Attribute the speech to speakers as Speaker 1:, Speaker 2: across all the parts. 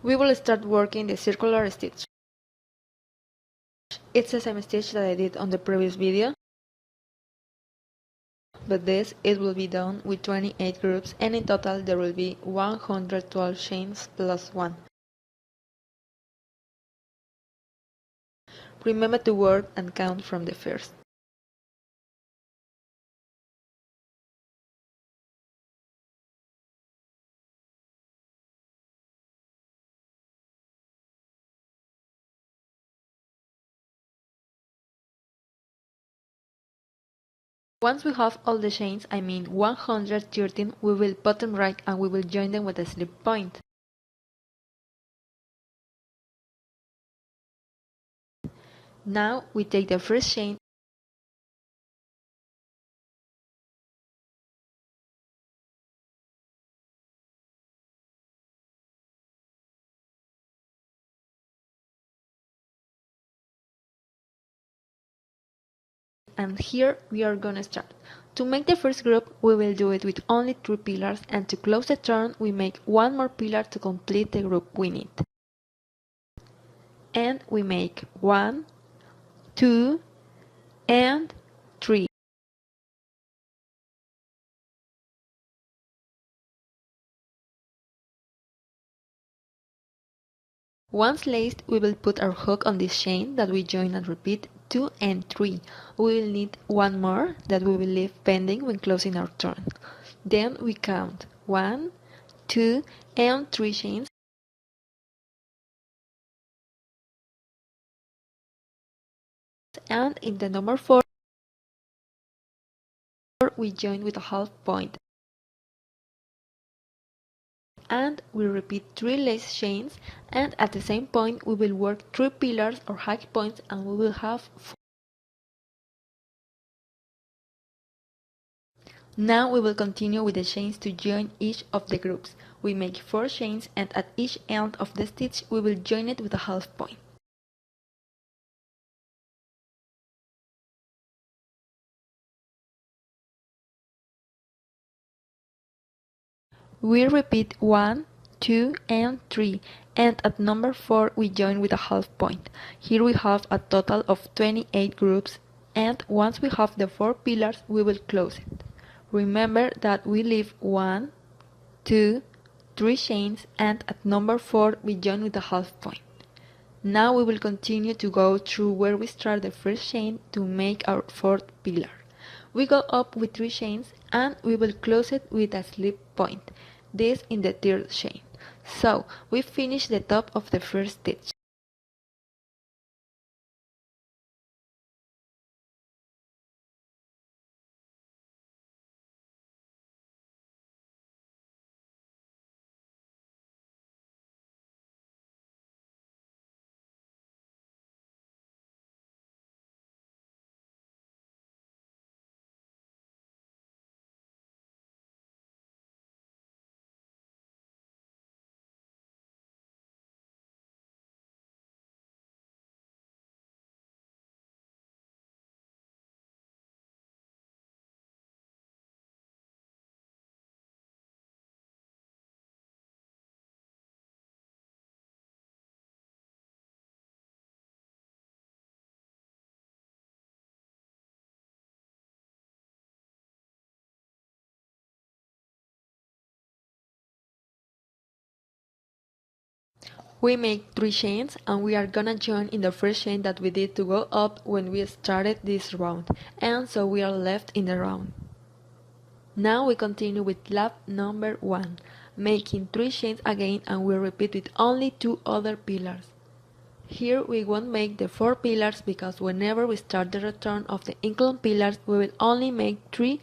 Speaker 1: We will start working the circular stitch. It's the same stitch that I did on the previous video, but this it will be done with 28 groups, and in total there will be 112 chains plus 1. Remember to work and count from the first. Once we have all the chains, I mean 113, we will bottom right and we will join them with a slip point. Now we take the first chain and here we are gonna start. To make the first group, we will do it with only 3 pillars, and to close the turn, we make one more pillar to complete the group we need. And we make 1, 2, and 3. Once laced, we will put our hook on this chain that we join and repeat 2 and 3. We will need one more that we will leave pending when closing our turn. Then we count 1, 2, and 3 chains. And in the number 4, we join with a half point. And we repeat 3 lace chains, and at the same point we will work 3 pillars or high points, and we will have 4. Now we will continue with the chains to join each of the groups. We make 4 chains, and at each end of the stitch we will join it with a half point. We repeat 1, 2, and 3, and at number 4 we join with a half point. Here we have a total of 28 groups, and once we have the 4 pillars we will close it. Remember that we leave 1, 2, 3 chains, and at number 4 we join with a half point. Now we will continue to go through where we start the first chain to make our 4th pillar. We go up with 3 chains and we will close it with a slip point, this in the 3rd chain. So we finish the top of the first stitch. We make 3 chains and we are gonna join in the first chain that we did to go up when we started this round, and so we are left in the round. Now we continue with lap number 1, making 3 chains again, and we repeat with only 2 other pillars. Here we won't make the 4 pillars because whenever we start the return of the incline pillars we will only make 3,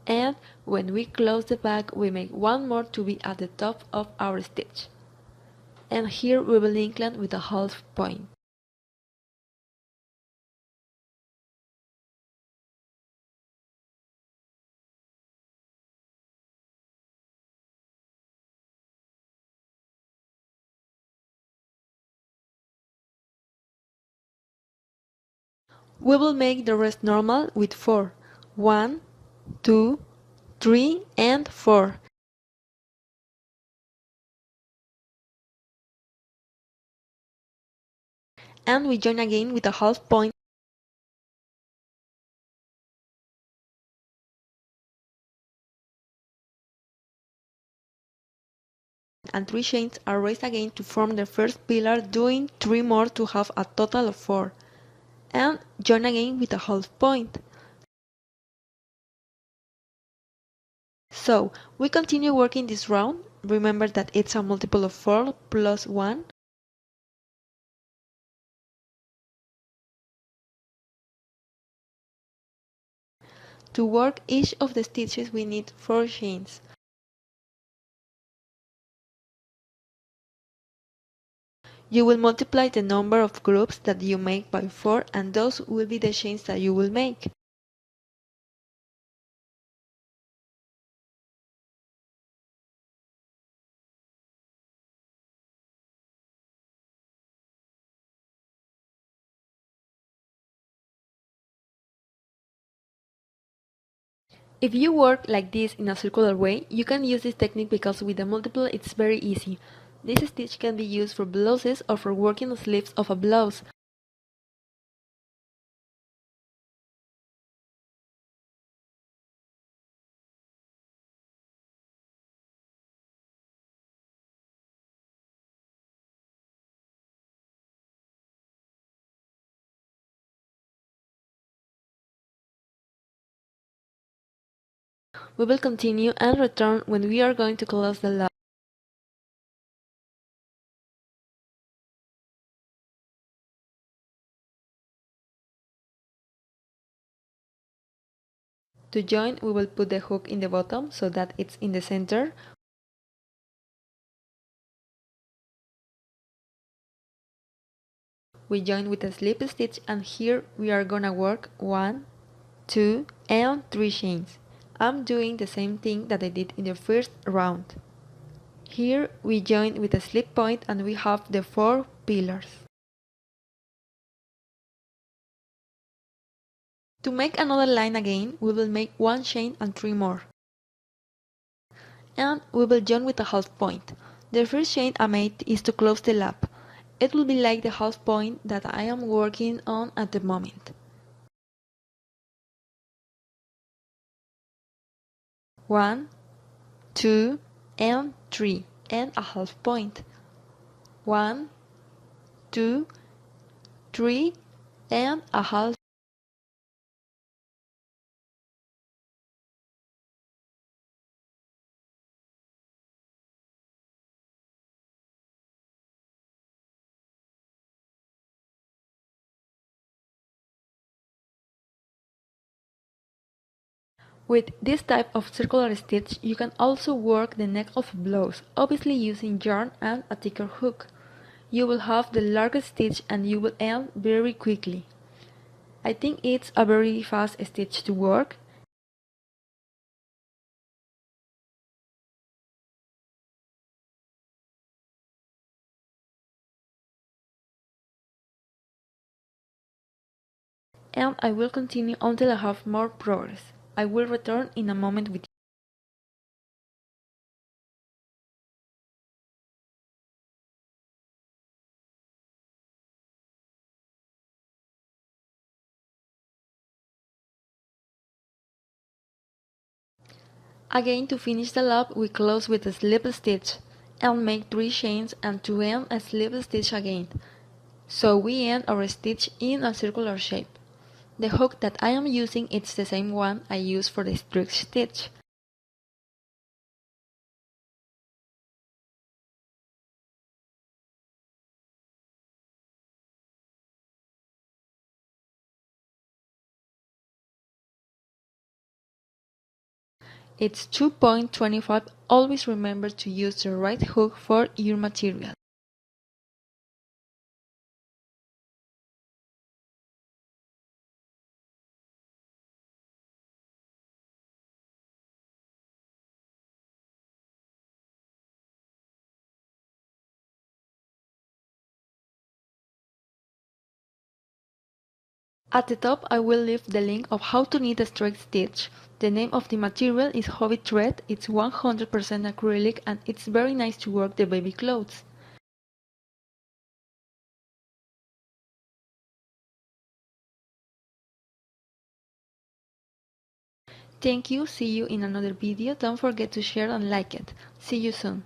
Speaker 1: and when we close the back we make one more to be at the top of our stitch. And here we will incline with a half point. We will make the rest normal with 4. 1, 2, 3, and 4. and we join again with a half point and 3 chains are raised again to form the first pillar, doing 3 more to have a total of 4, and join again with a half point. So, we continue working this round. Remember that it's a multiple of 4 plus 1. To work each of the stitches we need 4 chains. You will multiply the number of groups that you make by 4 and those will be the chains that you will make. If you work like this in a circular way, you can use this technique because with the multiple it's very easy. This stitch can be used for blouses or for working the sleeves of a blouse. We will continue and return when we are going to close the loop. To join, we will put the hook in the bottom so that it's in the center. We join with a slip stitch and here we are gonna work 1, 2 and 3 chains. I'm doing the same thing that I did in the first round. Here we join with a slip point and we have the 4 pillars. To make another line again, we will make 1 chain and 3 more. And we will join with a half point. The first chain I made is to close the loop. It will be like the half point that I am working on at the moment. 1, 2 and 3 and a half point. 1, 2, 3 and a half. With this type of circular stitch, you can also work the neck of a blouse, obviously using yarn and a thicker hook. You will have the largest stitch and you will end very quickly. I think it's a very fast stitch to work. And I will continue until I have more progress. I will return in a moment with you. Again, to finish the loop, we close with a slip stitch and make 3 chains and to end a slip stitch again. So we end our stitch in a circular shape. The hook that I am using is the same one I use for the strict stitch. It's 2.25. Always remember to use the right hook for your material. At the top I will leave the link of how to knit a straight stitch. The name of the material is Hobby Thread, it's 100% acrylic and it's very nice to work the baby clothes. Thank you, see you in another video. Don't forget to share and like it. See you soon.